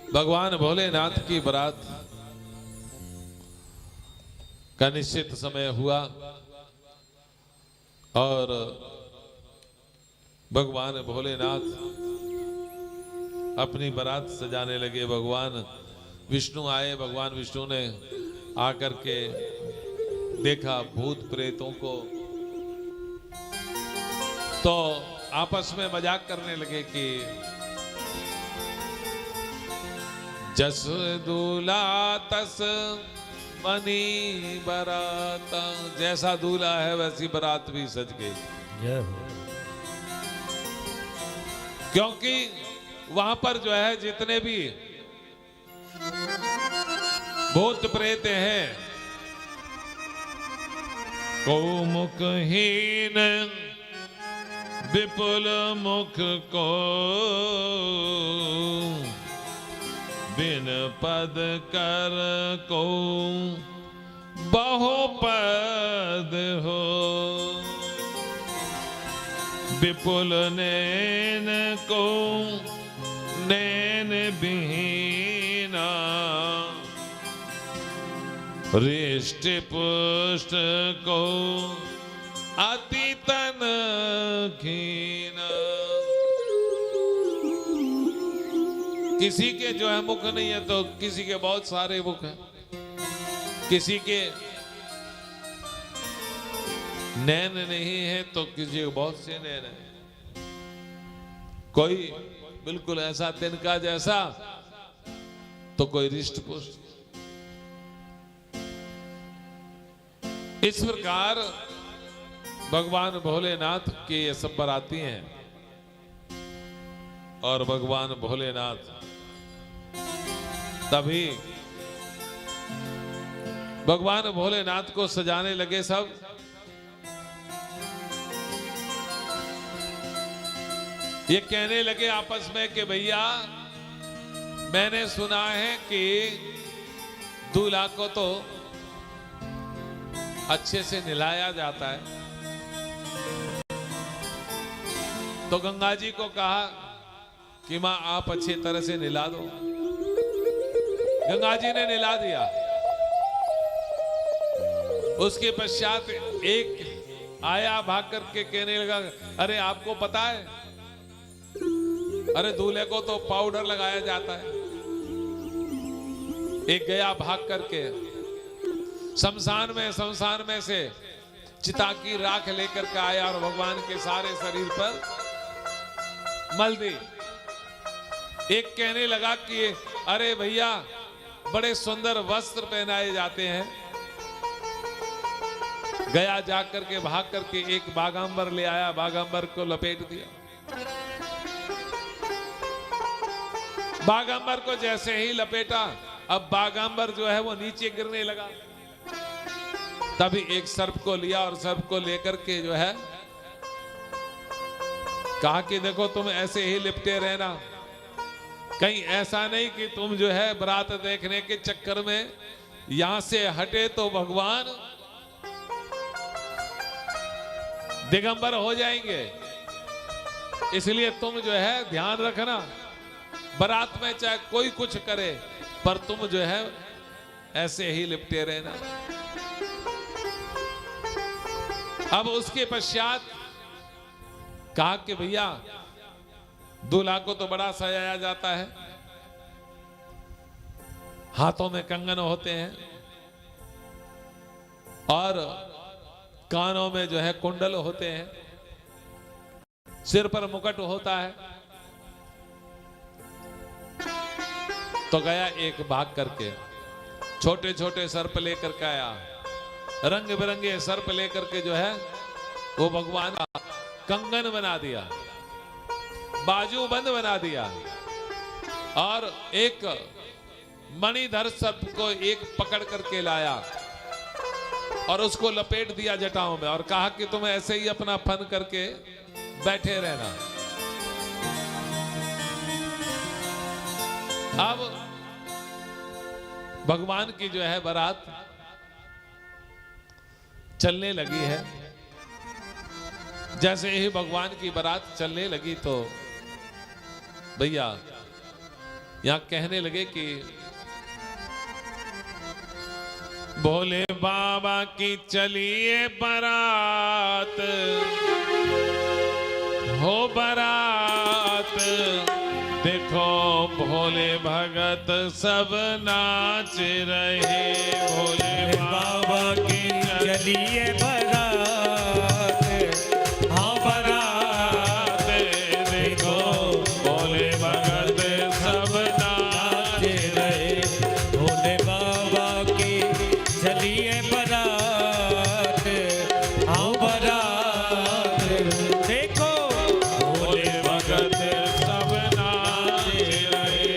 भगवान भोलेनाथ की बारात का निश्चित समय हुआ और भगवान भोलेनाथ अपनी बारात सजाने लगे। भगवान विष्णु आए। भगवान विष्णु ने आकर के देखा भूत प्रेतों को, तो आपस में मजाक करने लगे कि जस दूल्हा तस बनी बारात, जैसा दूल्हा है वैसी बारात भी सज गई। क्योंकि वहां पर जो है जितने भी भूत प्रेत हैं, को मुखहीन विपुल मुख को बिन पद कर को बहुपद हो, विपुल नैन को नैन बिहीना, रिष्ट पुष्ट को अति तन खीना। किसी के जो है मुख नहीं है तो किसी के बहुत सारे मुख हैं, किसी के नैन नहीं है तो किसी के बहुत से नैन है, कोई बिल्कुल ऐसा तिनका जैसा तो कोई रिष्ट पुष्ट। इस प्रकार भगवान भोलेनाथ के ये सब बाराती हैं और भगवान भोलेनाथ तभी भगवान भोलेनाथ को सजाने लगे। सब ये कहने लगे आपस में कि भैया मैंने सुना है कि दूल्हा को तो अच्छे से नहलाया जाता है, तो गंगा जी को कहा कि मां आप अच्छी तरह से नहला दो। गंगा जी ने नहला दिया। उसके पश्चात एक आया भाग करके कहने लगा, अरे आपको पता है, अरे दूल्हे को तो पाउडर लगाया जाता है। एक गया भाग करके शमशान में से चिता की राख लेकर के आया और भगवान के सारे शरीर पर मल दी। एक कहने लगा कि अरे भैया बड़े सुंदर वस्त्र पहनाए जाते हैं। गया जाकर के भाग करके एक बागांबर ले आया, बागांबर को लपेट दिया। बागांबर को जैसे ही लपेटा, अब बागांबर जो है वो नीचे गिरने लगा। तभी एक सर्प को लिया और सर्प को लेकर के जो है कहा कि देखो तुम ऐसे ही लिपटे रहना, कहीं ऐसा नहीं कि तुम जो है बारात देखने के चक्कर में यहां से हटे तो भगवान दिगंबर हो जाएंगे। इसलिए तुम जो है ध्यान रखना, बारात में चाहे कोई कुछ करे पर तुम जो है ऐसे ही लिपटे रहना। अब उसके पश्चात कहा कि भैया दूल्हा को तो बड़ा सजाया जाता है, हाथों में कंगन होते हैं और कानों में जो है कुंडल होते हैं, सिर पर मुकुट होता है। तो गया एक भाग करके छोटे छोटे सर्प लेकर के आया, रंग बिरंगे सर्प लेकर के जो है वो भगवान का कंगन बना दिया, बाजूबंद बना दिया और एक मणिधर सर्प को एक पकड़ करके लाया और उसको लपेट दिया जटाओं में और कहा कि तुम ऐसे ही अपना फन करके बैठे रहना। अब भगवान की जो है बारात चलने लगी है जैसे ही भगवान की बारात चलने लगी तो भैया यहां कहने लगे कि भोले बाबा की चलिए बारात, हो बारात, देखो भोले भगत सब नाच रहे। भोले बाबा की चलिए बारात, हाँ बारात, देखो भोले भगत सब नाच रहे। भोले बाबा की चलिए बारात, हाँ बारात, देखो भोले भगत सब नाच रहे।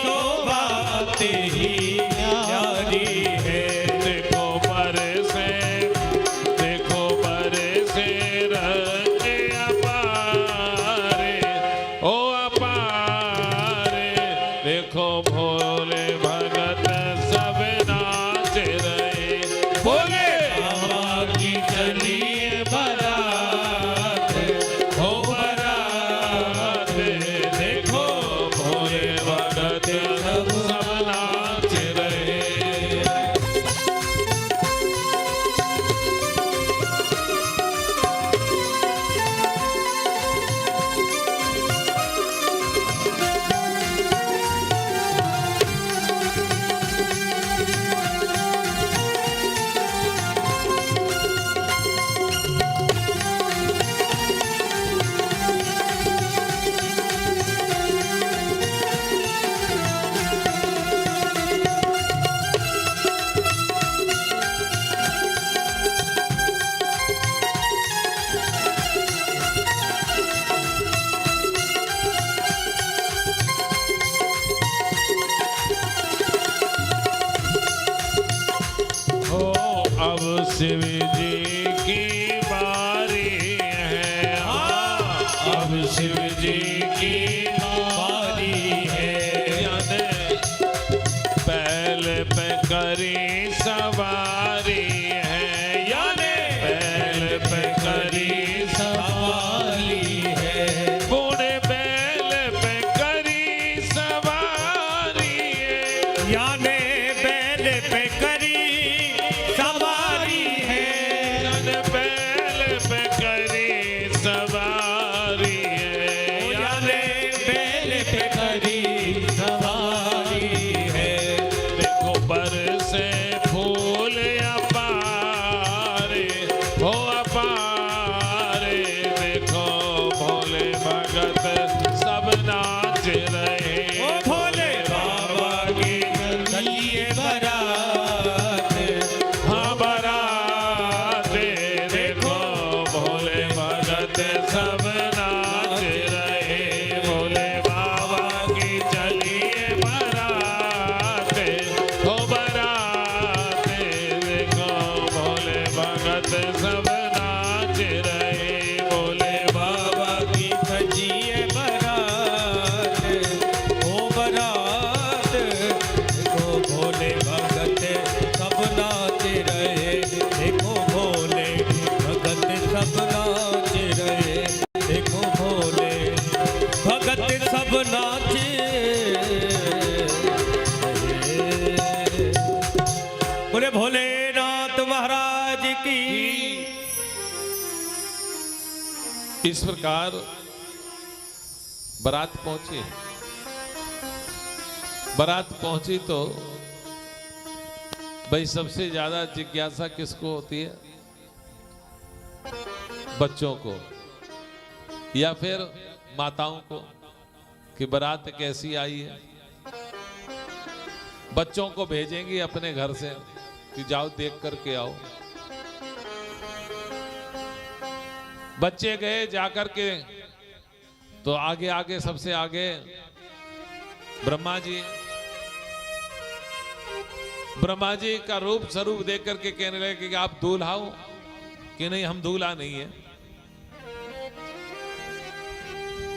शोभा रे देखो भोले भगत सब नाच रहे। अब शिव जी की बारी है, अब शिव जी की बारी है। यानी पहले पे करी सवारी है, यानी पहले पे करी सवारी है। बूढ़े बैल पे करी सवारी है, याने बैल पे करी सवारी है। बैल पे करी सवारी है, याने बैल पे करी सवारी है। देखो बरसे फूल अपारे हो अपारे, देखो भोले भगत सब नाच रहे। ओ भोले बाबा की चलिए बारात, हाँ बारात देखो भोले भगत सब नाच रहे। भोले बाबा की चलिए बारात हो बारात, देखो भोले भगत सब नाच रहे। भोले बाबा की सजिए बारात, ओ बारात देखो भोले भगत सब नाच रहे। देखो भोले भगत सब नाच रहे। देखो भोले भगत सब नाच रहे। बोले भोलेनाथ महाराज की। इस प्रकार बारात पहुंची। बारात पहुंची तो भाई सबसे ज्यादा जिज्ञासा किसको होती है? बच्चों को या फिर माताओं को कि बारात कैसी आई है। बच्चों को भेजेंगी अपने घर से कि जाओ देख करके आओ। बच्चे गए जाकर के तो आगे आगे सबसे आगे ब्रह्मा जी। ब्रह्मा जी का रूप स्वरूप देख करके कहने लगे कि आप दूल्हा हो कि नहीं? हम दूल्हा नहीं है,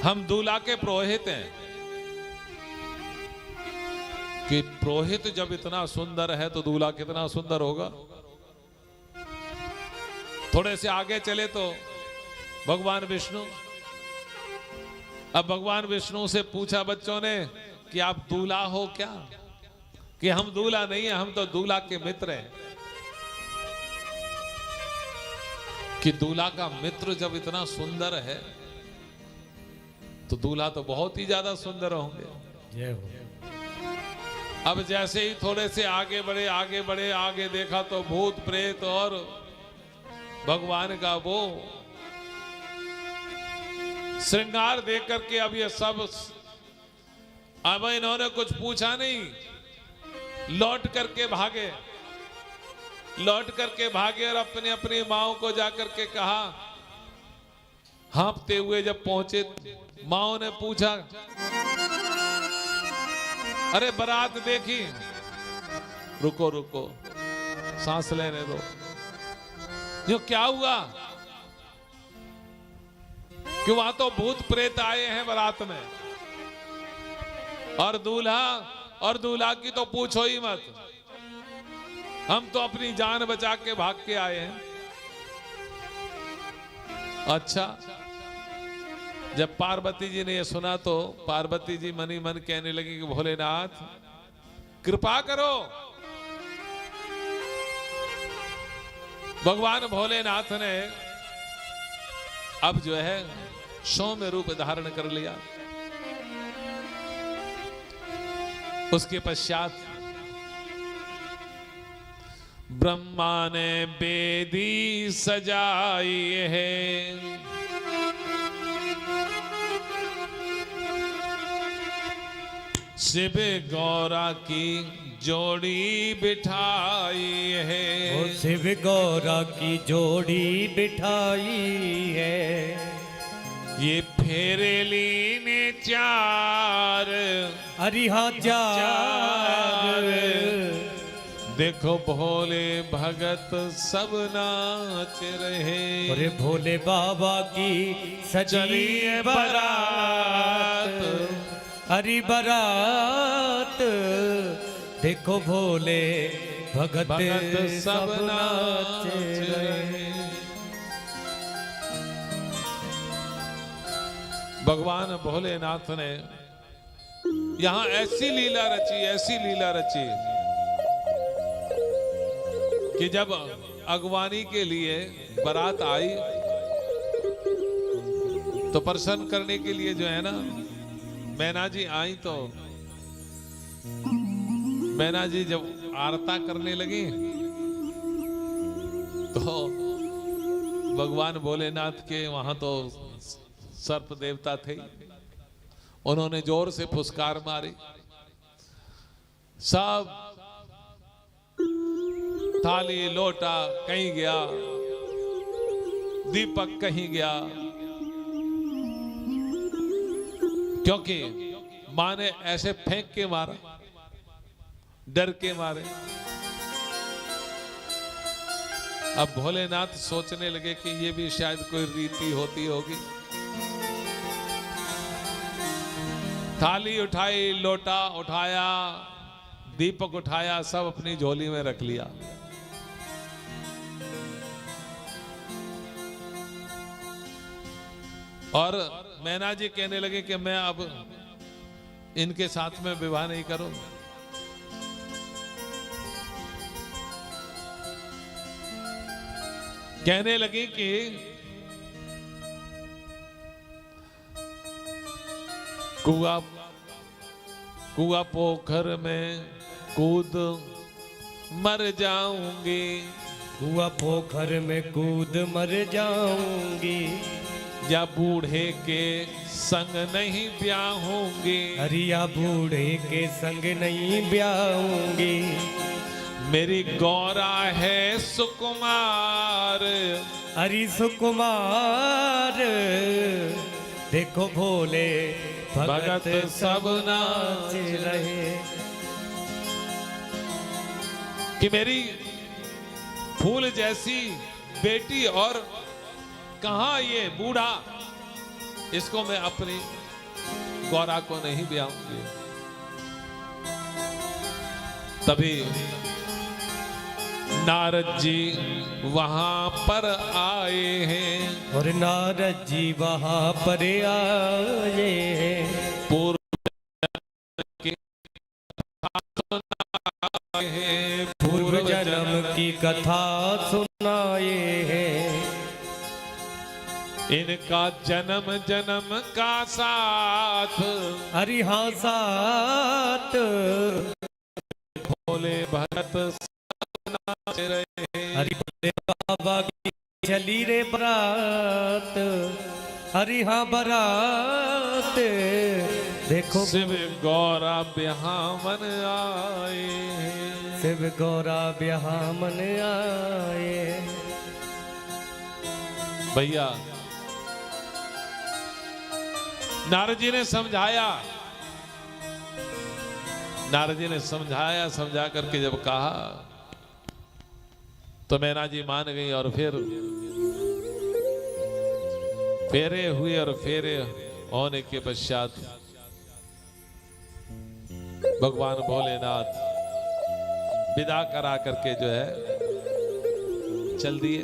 हम दूल्हा के पुरोहित हैं। कि पुरोहित जब इतना सुंदर है तो दूल्हा कितना सुंदर होगा। थोड़े से आगे चले तो भगवान विष्णु। अब भगवान विष्णु से पूछा बच्चों ने कि आप दूल्हा हो क्या? कि हम दूल्हा नहीं है, हम तो दूल्हा के मित्र हैं। कि दूल्हा का मित्र जब इतना सुंदर है तो दूल्हा तो बहुत ही ज्यादा सुंदर होंगे। जय हो। अब जैसे ही थोड़े से आगे बढ़े आगे बढ़े आगे देखा तो भूत प्रेत और भगवान का वो श्रृंगार देख करके अब ये सब, अब इन्होंने कुछ पूछा नहीं, लौट करके भागे। लौट करके भागे और अपने अपनी माओ को जाकर के कहा। हाँफते हुए जब पहुंचे माओ ने पूछा, अरे बारात देखी? रुको रुको, सांस लेने दो। यो क्या हुआ? कि वहां तो भूत प्रेत आए हैं बारात में, और दूल्हा की तो पूछो ही मत। हम तो अपनी जान बचा के भाग के आए हैं। अच्छा, जब पार्वती जी ने यह सुना तो पार्वती जी मनी मन कहने लगी कि भोलेनाथ कृपा करो। भगवान भोलेनाथ ने अब जो है सौम्य रूप धारण कर लिया। उसके पश्चात ब्रह्मा ने बेदी सजाई है, शिव गौरा की जोड़ी बिठाई है। वो शिव गौरा की जोड़ी बिठाई है। ये फेरेली ने चार अरिहा चार, देखो भोले भगत सब नाच रहे। अरे भोले बाबा की सजी है बारात, हरी बारात, देखो भोले भगत सब नाच रहे। भगवान भोलेनाथ ने यहां ऐसी लीला रची कि जब अगवानी के लिए बारात आई तो प्रसन्न करने के लिए जो है ना मैना जी आई, तो मैना जी जब आरता करने लगी तो भगवान भोलेनाथ के वहां तो सर्प देवता थे, उन्होंने जोर से फुसकार मारी। सब थाली लोटा कहीं गया, दीपक कहीं गया, क्योंकि मां ने ऐसे फेंक के मारा, डर के मारे। अब भोलेनाथ सोचने लगे कि ये भी शायद कोई रीति होती होगी। थाली उठाई, लोटा उठाया, दीपक उठाया, सब अपनी झोली में रख लिया। और मैना जी कहने लगे कि मैं अब इनके साथ में विवाह नहीं करूं। कहने लगी कि कुआ पोखर में कूद मर जाऊंगी, कुआ पोखर में कूद मर जाऊंगी, या बूढ़े के संग नहीं ब्याहूंगी, हरिया बूढ़े के संग नहीं ब्याहूंगी। मेरी गौरा है सुकुमार, हरि सुकुमार, देखो भोले भगत सब नाच रहे। कि मेरी फूल जैसी बेटी और कहां ये बूढ़ा, इसको मैं अपनी गौरा को नहीं ब्याहूंगी। तभी नारद जी वहां पर आए हैं, और नारद जी वहां पर आए हैं। पूर्व जन्म की कथा सुनाए हैं। इनका जन्म जन्म का साथ, हरि हाँ साथ, भोले भगत नाच रहे। हरि भोले बाबा की चली रे बरात, हरि हाँ बरात, देखो शिव गौरा ब्याहमन आए, शिव गौरा ब्याहमन आए। भैया नारद जी ने समझाया, नारद जी ने समझा करके जब कहा तो मैना जी मान गई। और फिर फेरे हुए, और फेरे होने के पश्चात भगवान भोलेनाथ विदा करा करके जो है चल दिए।